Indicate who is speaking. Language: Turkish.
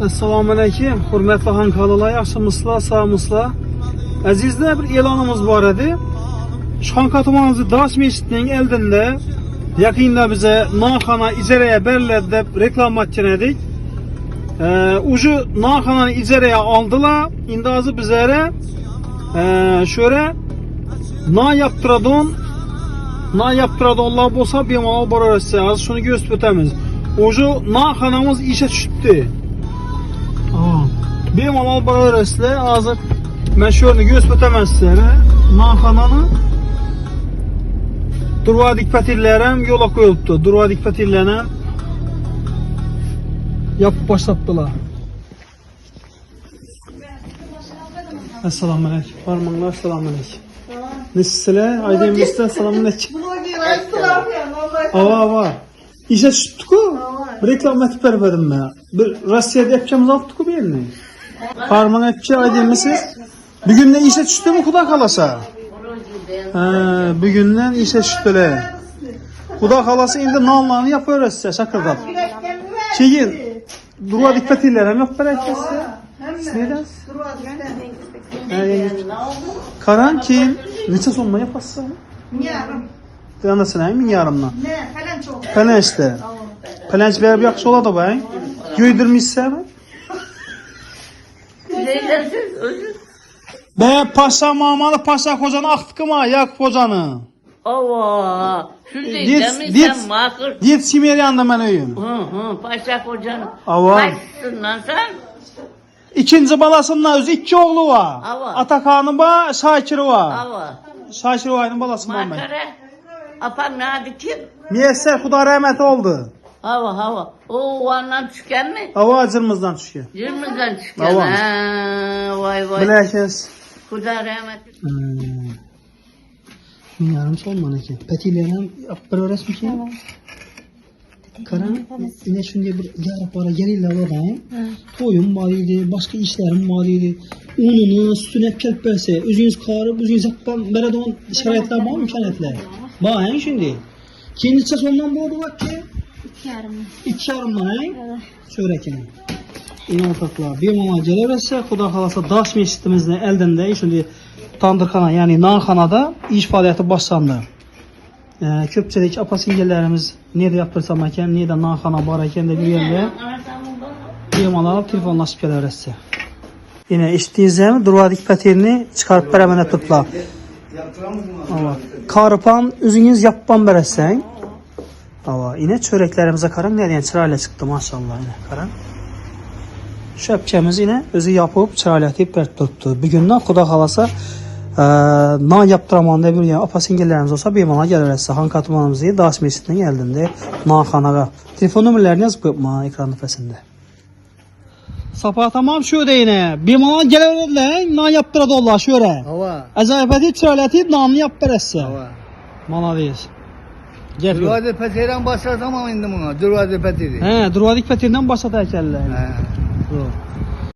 Speaker 1: Assalamu alaykum, hurmatli hamkorlar, yaxshimisizlar, sog'misizlar? Azizlar, bir e'lonimiz bor edi. Shonqa tumanimiz Dash mesjidining oldida yaqinda bize narxona ijaraya beriladi deb reklamatchan edik. Uju narxonani ijaraya oldilar. Endi hozir bizlere şöyle yaptıradonlar bo'lsa bemalol boraversa, hozir shuni ko'rsatib o'tamiz. Uju narxonamiz ishga tushibdi. Bemalol boraverasizlar. Hozir men shu yerni ko'rsatib o'taman sizlarga. Narxonani durvadik patirlar ham yo'lga qo'yilibdi. Durvadik patirlarni yapıp başlattılar. Assalamu alaykum. Farmanlar, assalamu alaykum. Nasılsınız? Aydın Mustafa, assalamu alaykum. Ava. İşe çıktık o. Bir reklam etip vermedim ben. Bir Rusya'da yapacağımız aldık o bir yerine. Farman etçi Aydın Mustafa. Bugün ne işe çıktı mı kuda kalasa? Bugünden işe çıktılar. Kuda kalası indi nallarını yapıyoruz size şakırdan. Şeyin, durva dikkat ilerlem yok berekesi. Neden? Karan ki neçe sonuna yapasın?
Speaker 2: Yarım.
Speaker 1: Anasını min yarımla.
Speaker 2: Ne? Falan çok.
Speaker 1: Falan işte. Falan bir yakşı ola da bay. Göydürmüşse mi? Be paşa mamalı paşa kocanı aktık mı? Yak kocanı.
Speaker 3: Ava, şu değil makır.
Speaker 1: Dit simer yanında ben öyüm.
Speaker 3: Paşa kocanı.
Speaker 1: Ava.
Speaker 3: Kaçsın lan sen?
Speaker 1: İkinci balasının özü iki oğlu var.
Speaker 3: Ava.
Speaker 1: Atakan'ın var, Şakir'i var.
Speaker 3: Ava.
Speaker 1: Şakir Vay'ın balası var.
Speaker 3: Makara. Apam nerede kim?
Speaker 1: Müyesser Kuda rahmet oldu.
Speaker 3: Hava. O vandan çıkan mı?
Speaker 1: Hava acırımızdan çıkıyor.
Speaker 3: Yirmizden çıkan.
Speaker 1: Hava.
Speaker 3: Vay.
Speaker 1: Bilakis.
Speaker 3: Kuda rahmet.
Speaker 1: Yarım solma ne ki? Petilerim yapır resmi ki. Karan yine şimdi bir yarı para gelirler oradayım. Toyum maliydi, başka işlerim maliydi. Ununu, sütüne kelpese, üzünüz karı, üzünüz yaptan beredon şarayetler var mı imkanetler? Bakın şimdi. Kendisi sondan bu oldu bak ki. İki yarım mı? Söyleken. Yine ortaklar. Bir mama gelirse, kuda kalasa Daş mescidimizde eldinde şimdi Tandırxana yani narxanada iş fəaliyyəti başlandı. Köpçəlik apa singillərimiz nerede yaptırsam ekan, nerede narxana var ekan da görəndə bemalol telefonlaşıb gələrlər sizə. Yine eşitdiyinizdə durvadik paterini çıxarıb bərəmənə tıpla. Karıpan üzünüz yappan bərəsən. Yine çörəklərimizə qaran nereden çırayla çıxdı maşallah yine qaran. Şöpkemiz yine özü yapıp çıraylatıb bərk tutdu. Bugündən xuda xalasa nan yaptıramanda bir yani apa singillərimiz olsa bemalol gələrsə Hankatmanımızı Daş mescidinin eldində narxanağa. Telefon nömrələrini yazıb qoyma ekran nüfəsində. Sapa tamam şöyle yine. Bemalol gələrlər nan yaptıradırlar şöyle.
Speaker 4: Hava.
Speaker 1: Acayipəti çıraylatıb nanını yap bərəsə.
Speaker 4: Hava.
Speaker 1: Malades. Gel.
Speaker 4: Durvadı peteğden başlasam ama indi buna. Durvadı peteği.
Speaker 1: Durvadik patirdən başa təkəllər.
Speaker 4: He.